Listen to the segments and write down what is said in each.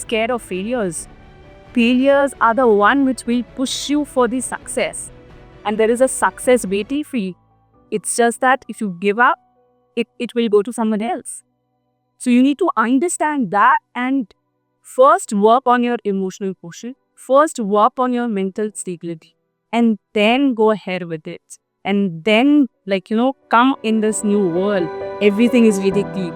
scared of failures. Failures are the one which will push you for the success. And there is a success waiting for you. It's just that if you give up, it will go to someone else. So you need to understand that and first work on your emotional quotient. First work on your mental stability. And then go ahead with it. And then, come in this new world. Everything is really deep.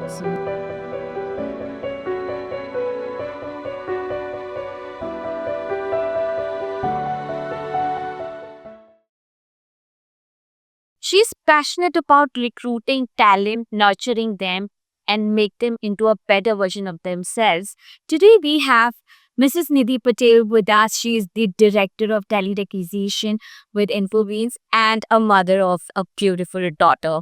She's passionate about recruiting talent, nurturing them, and make them into a better version of themselves. Today we have Mrs. Nidhi Patel with us. She is the director of talent acquisition with Infobeans and a mother of a beautiful daughter.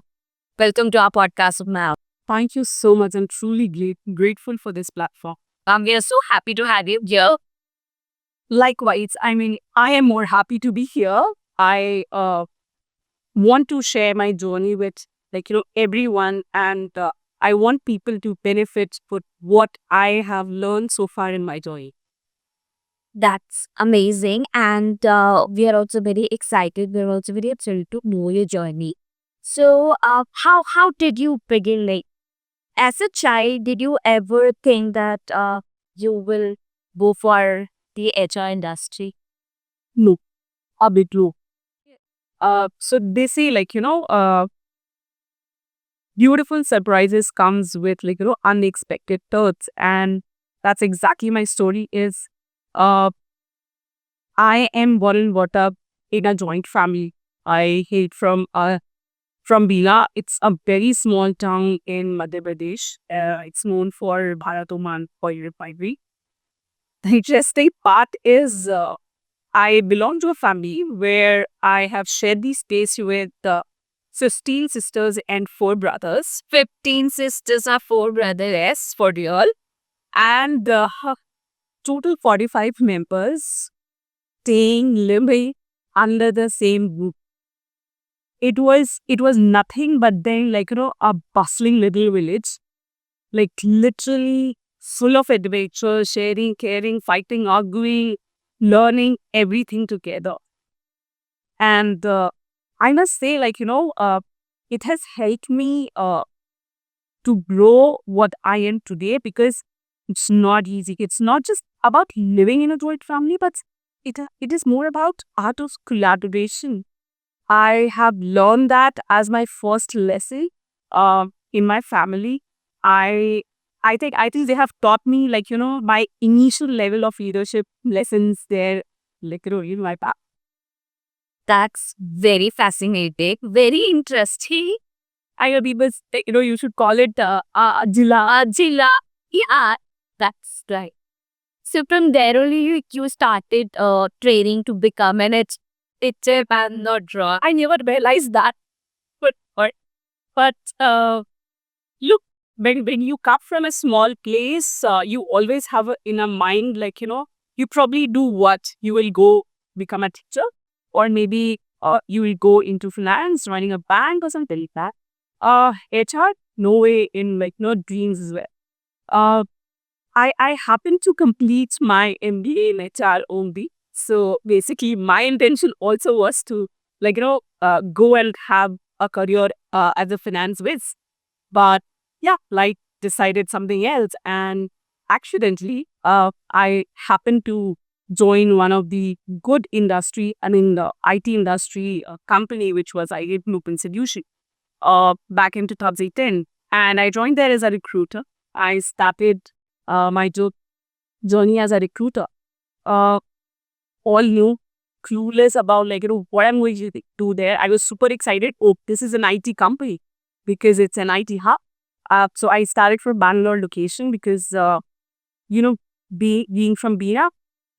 Welcome to our podcast, ma'am. Thank you so much. I'm truly grateful for this platform. We are so happy to have you here. Likewise, I am more happy to be here. I want to share my journey with everyone, and I want people to benefit with what I have learned so far in my journey. That's amazing. And we are also very excited. We're also very excited to know your journey. So, how did you begin? Like, as a child, did you ever think that you will go for the HR industry? No, a bit low. So they say beautiful surprises comes with unexpected turns, and that's exactly my story. Is uh I am born and brought up in a joint family. I hail from Bila. It's a very small town in Madhya Pradesh. It's known for Bharatoman oil refinery. The interesting part is I belong to a family where I have shared the space with 15 sisters and 4 brothers. 15 sisters are 4 brothers. Yes, for real. And total 45 members staying, living under the same roof. It was nothing but then a bustling little village, like literally full of adventure, sharing, caring, fighting, arguing, learning everything together. And I must say, it has helped me to grow what I am today, because it's not easy. It's not just about living in a joint family, but it is more about art of collaboration. I have learned that as my first lesson in my family. I I think they have taught me my initial level of leadership lessons there, in my past. That's very fascinating, very interesting. I know people say, you should call it Jila. Jila, yeah, that's right. So from there only you started training to become an teacher, if I'm not wrong. I never realized that. But look, when you come from a small place, you always have in a mind, you probably do what? You will go become a teacher, or maybe you will go into finance, running a bank or something like that. HR, no way in dreams as well. Uh, I happened to complete my MBA in HR only. So basically, my intention also was to go and have a career as a finance whiz. But yeah, decided something else, and accidentally, I happened to join one of the good industry, the IT industry company, which was IIT Open Solution, back in 2010. And I joined there as a recruiter. I started my journey as a recruiter. Uh, all new, clueless about what I'm going to do there. I was super excited. Oh, this is an IT company because it's an IT hub. So I started from Bangalore location because you know being from Bina,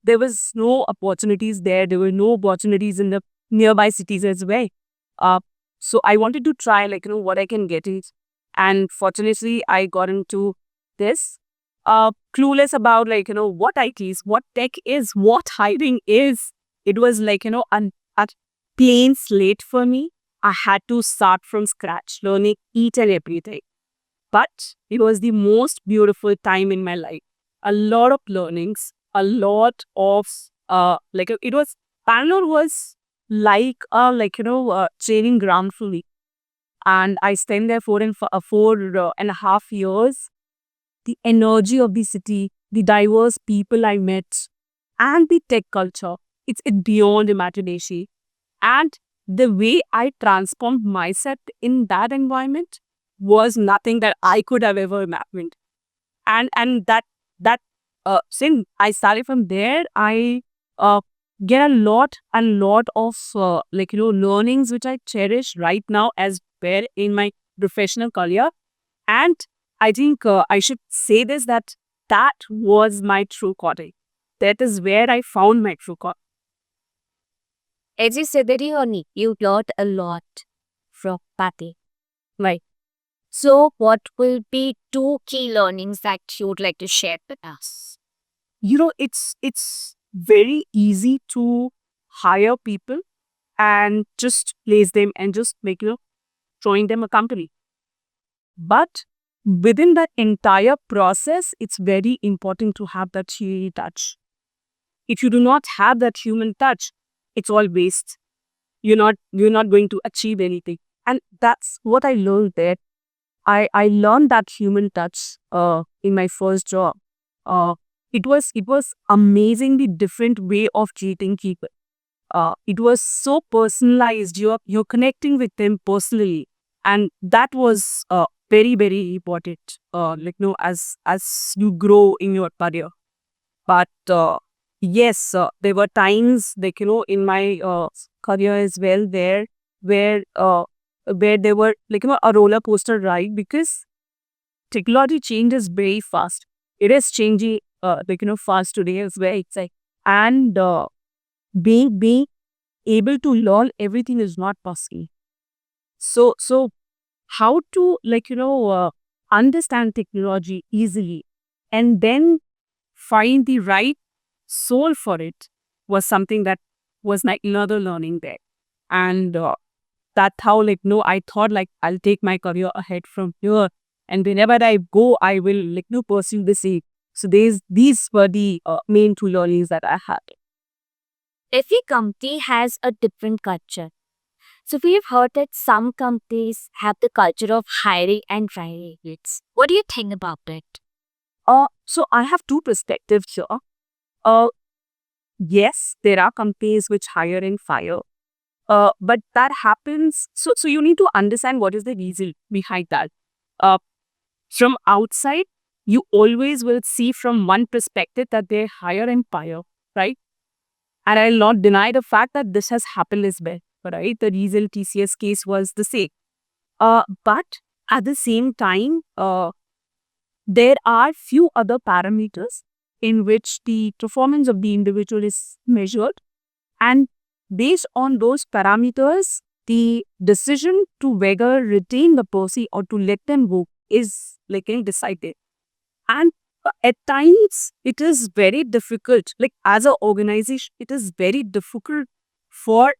there was no opportunities there. There were no opportunities in the nearby cities as well. Uh, so I wanted to try what I can get it, and fortunately I got into this. Clueless about what IT is, what tech is, what hiring is. It was a plain slate for me. I had to start from scratch, learning each and everything. But it was the most beautiful time in my life. a lot of learnings, a lot of it was Bangalore was like training ground for me, and I spent there 4.5 years. The energy of the city, the diverse people I met, and the tech culture, it's beyond imagination. And the way I transformed myself in that environment was nothing that I could have ever imagined. And that since I started from there, I uh, get a lot of learnings which I cherish right now as well in my professional career. And I think I should say this, that was my true calling. That is where I found my true calling. As you said that you learned a lot from Pati. Right. So, what will be two key learnings that you would like to share with us? It's very easy to hire people and just place them and just make join them a company. But within that entire process, it's very important to have that human touch. If you do not have that human touch, it's all waste. You're not going to achieve anything. And that's what I learned there. I learned that human touch in my first job. It was amazingly different way of treating people. It was so personalized. You're connecting with them personally, and that was very very important. As you grow in your career. But yes, there were times in my career as well there where they were a roller coaster ride, because technology changes very fast. It is changing fast today as well. It's like, and being able to learn everything is not possible. So how to understand technology easily and then find the right soul for it was something that was like another learning there. And that's how I thought I'll take my career ahead from here, and whenever I go I will pursue the same. So these were the main two learnings that I had. Every company has a different culture. So we've heard that some companies have the culture of hiring and firing. What do you think about it? So I have two perspectives here. uh yes, there are companies which hire and fire. But that happens. So you need to understand what is the reason behind that. Uh, from outside, you always will see from one perspective that they hire and fire, right? And I'll not deny the fact that this has happened as well, right? The Diesel TCS case was the same. But at the same time, there are few other parameters in which the performance of the individual is measured, and based on those parameters, the decision to whether retain the person or to let them go is decided. And at times, it is very difficult. Like as an organization, it is very difficult for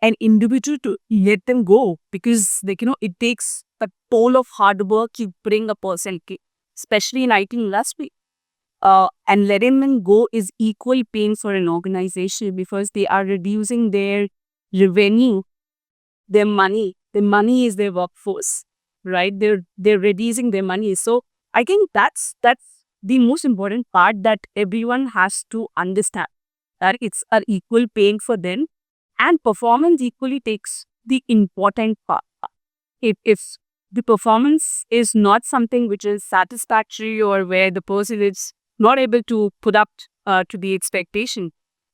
an individual to let them go, because it takes a toll of hard work you bring a person, especially in IT industry. And letting them go is equal pain for an organization, because they are reducing their revenue, their money. The money is their workforce, right? They're reducing their money. So I think that's the most important part that everyone has to understand, that it's an equal pain for them, and performance equally takes the important part. If the performance is not something which is satisfactory, or where the person is not able to put up to the expectation,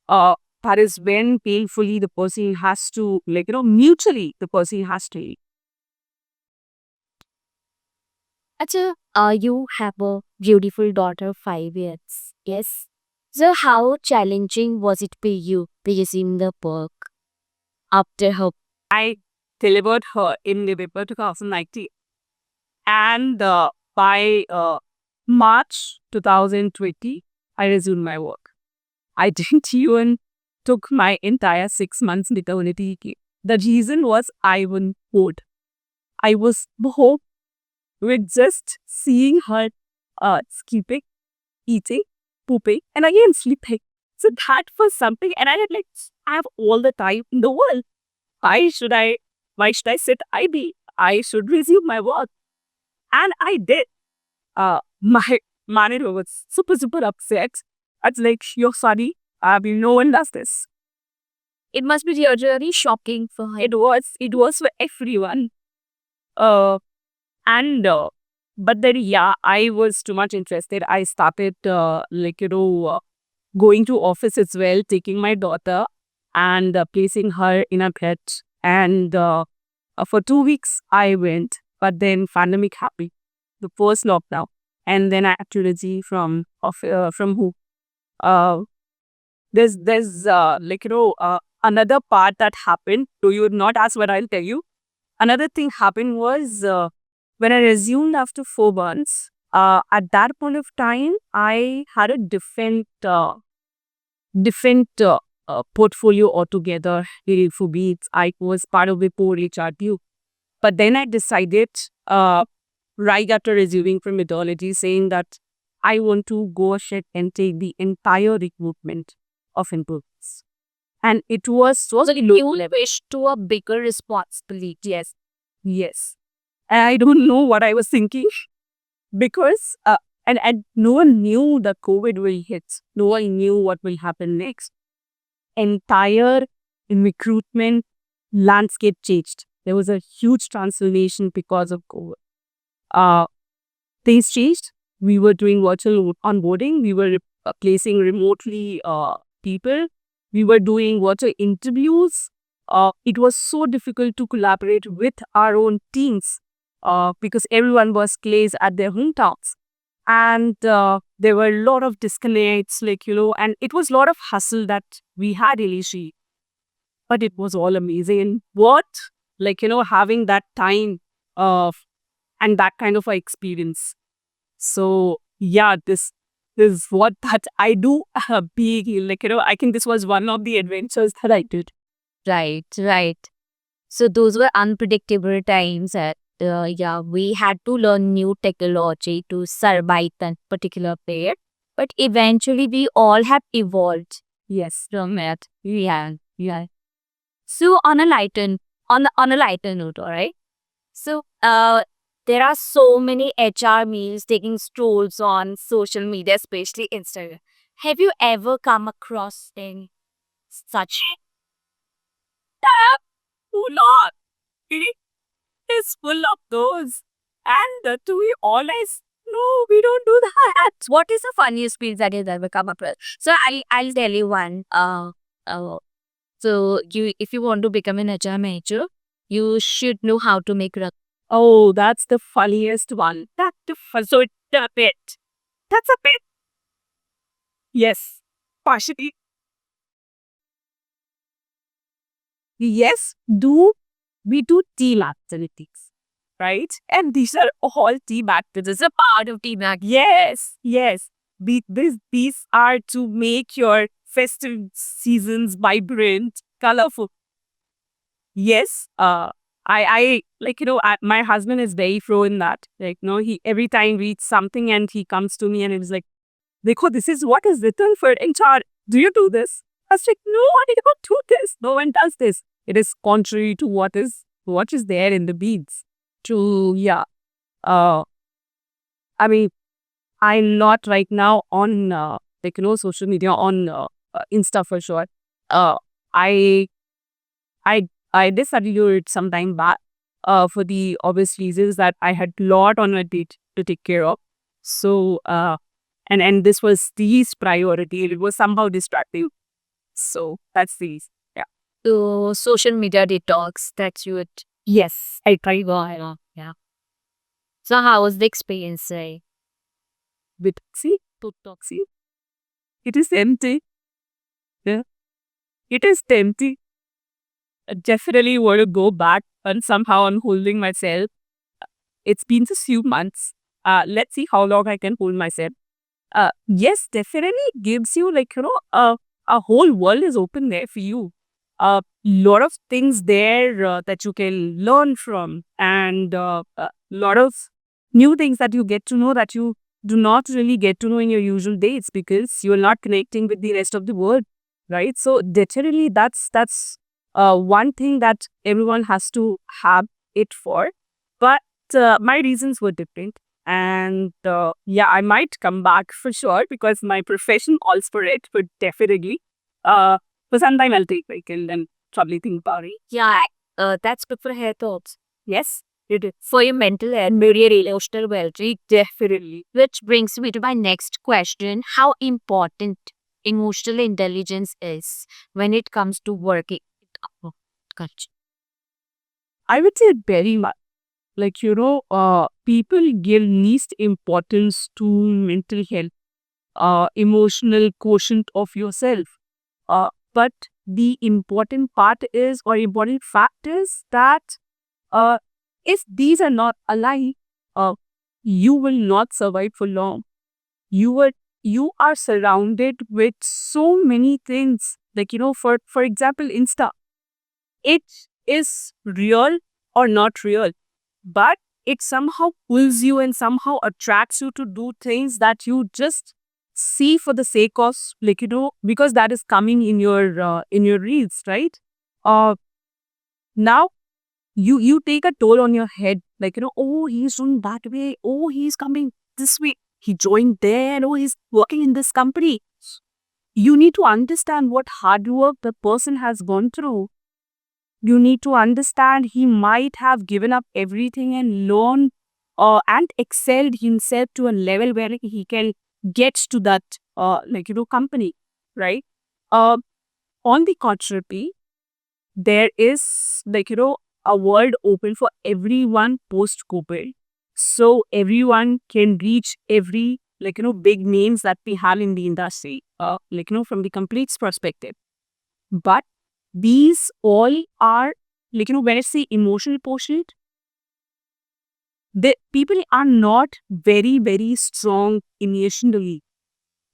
that is when painfully the person has to mutually the person has to leave. Acha, you have a beautiful daughter, 5 years. Yes. So how challenging was it for you raising the work after her? I delivered her in November 2019, and by March 2020, I resumed my work. I didn't even took my entire 6 months maternity leave. The reason was I was bored. I was bored with just seeing her skipping. eating, pooping, and again sleeping. So that was something, and I had like, I have all the time in the world. Why should I sit idle? I should resume my work. And I did. My manager was super, super upset. I was like, you're sorry. No one does this. It must be really shocking for her. It was for everyone. Uh, and but then yeah, I was too much interested. I started going to office as well, taking my daughter and placing her in a bed. And for 2 weeks I went, but then pandemic happened, the first lockdown, and then I had to resign from who. Uh, there's another part that happened. Do you not ask what I'll tell you? Another thing happened was when I resumed after 4 months. At that point of time, I had a different portfolio altogether for Beats. I was part of the core HRTU. But then I decided, right after resuming from methodology, saying that I want to go ahead and take the entire recruitment of employees. And it was so So low you level. wish to a bigger responsibility. Yes. Yes. And I don't know what I was thinking because, and no one knew the COVID will hit. No one knew what will happen next. Entire recruitment landscape changed. There was a huge transformation because of COVID. Things changed. We were doing virtual onboarding. We were placing remotely people. We were doing virtual interviews. It was so difficult to collaborate with our own teams because everyone was placed at their hometowns. And there were a lot of disconnects, and it was a lot of hustle that we had initially. But it was all amazing. Having that time of and that kind of a experience. So yeah, this is what that I do I think this was one of the adventures that I did. Right, right. So those were unpredictable times that yeah, we had to learn new technology to survive that particular period. But eventually we all have evolved Yes. from it. Yeah, yeah. So on a lighter note, all right. So there are so many HR memes taking strolls on social media, especially Instagram. Have you ever come across any such? Full on. It is full of those. And to be honest, no, we don't do that. What is the funniest piece that you've ever come across? So I'll tell you one. So you if you want to become an HR manager, you should know how to make Oh, that's the funniest one. So it's a bit. That's a bit. Yes, partially. Yes, we do team activities, right? And these are all team activities. A part of team activities. Yes, yes. These are to make your festive seasons vibrant, colorful. Yes. My husband is very pro in that. He every time reads something and he comes to me and he's like, "Dekho, this is what is written for HR. Do you do this?" I was like, "No, I don't do this. No one does this. It is contrary to what is there in the beads." To yeah. Uh, I mean, I'm not right now on social media on Insta for sure. Uh, I I I discontinued some time back for the obvious reasons that I had a lot on my plate to take care of. So and this was the priority. It was somehow distracting. So that's the reason. Yeah. to social media detox. That's you. Yes, I tried Yeah. So how was the experience? Say? with see, it is empty. Yeah, it is empty. I definitely want to go back and somehow I'm holding myself. It's been just few months. Let's see how long I can hold myself. Yes, definitely gives you a whole world is open there for you. A lot of things there that you can learn from, and a lot of new things that you get to know that you do not really get to know in your usual days because you're not connecting with the rest of the world, right? So literally that's one thing that everyone has to have it for. But my reasons were different. And yeah, I might come back for sure because my profession calls for it, but definitely. For some time I'll take vehicle and probably think about it. Yeah, that's good for hair thoughts. Yes, it is. For your mental and maybe emotional well-being. Definitely. Which brings me to my next question. How important emotional intelligence is when it comes to working with culture? I would say very much. Like, people give least importance to mental health, emotional quotient of yourself. But the important part is, or important fact is that uh, if these are not aligned, uh, you will not survive for long. You are surrounded with so many things. Like, for example, Insta. It is real or not real, but it somehow pulls you and somehow attracts you to do things that you just see for the sake of, like, because that is coming in your reels, right? uh Now you take a toll on your head, like, oh, he's doing that way, oh, he's coming this way, he joined there, oh, he's working in this company. You need to understand what hard work the person has gone through. You need to understand he might have given up everything and learned and excelled himself to a level where he can get to that company, right? uh, on the contrary, there is, a world open for everyone post COVID, so everyone can reach every, big names that we have in the industry, from the complete perspective. But these all are, when I say emotional quotient, the people are not very, very strong emotionally.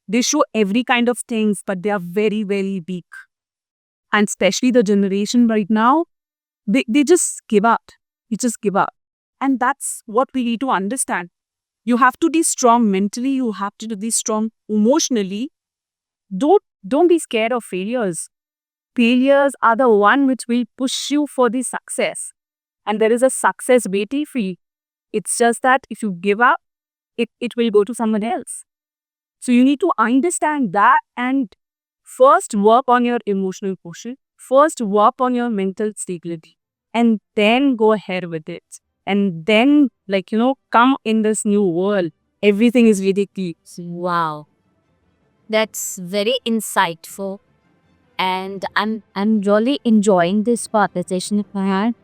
They show every kind of things, but they are very, very weak. And especially the generation right now, they just give up. You just give up. And that's what we need to understand. You have to be strong mentally, you have to be strong emotionally. Don't be scared of failures. Failures are the one which will push you for the success. And there is a success waiting for you. It's just that if you give up, it will go to someone else. So you need to understand that and first work on your emotional quotient, first work on your mental stability, and then go ahead with it. And then, come in this new world. Everything is ridiculous. Wow, that's very insightful, and I'm really enjoying this conversation, Farhan.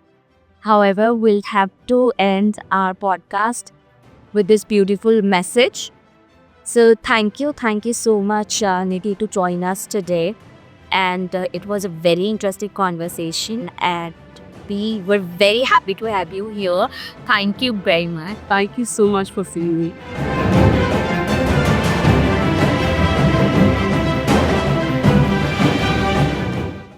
However, we'll have to end our podcast with this beautiful message. So thank you so much, Nidhi, to join us today. And it was a very interesting conversation, and we were very happy to have you here. Thank you very much. Thank you so much for seeing me.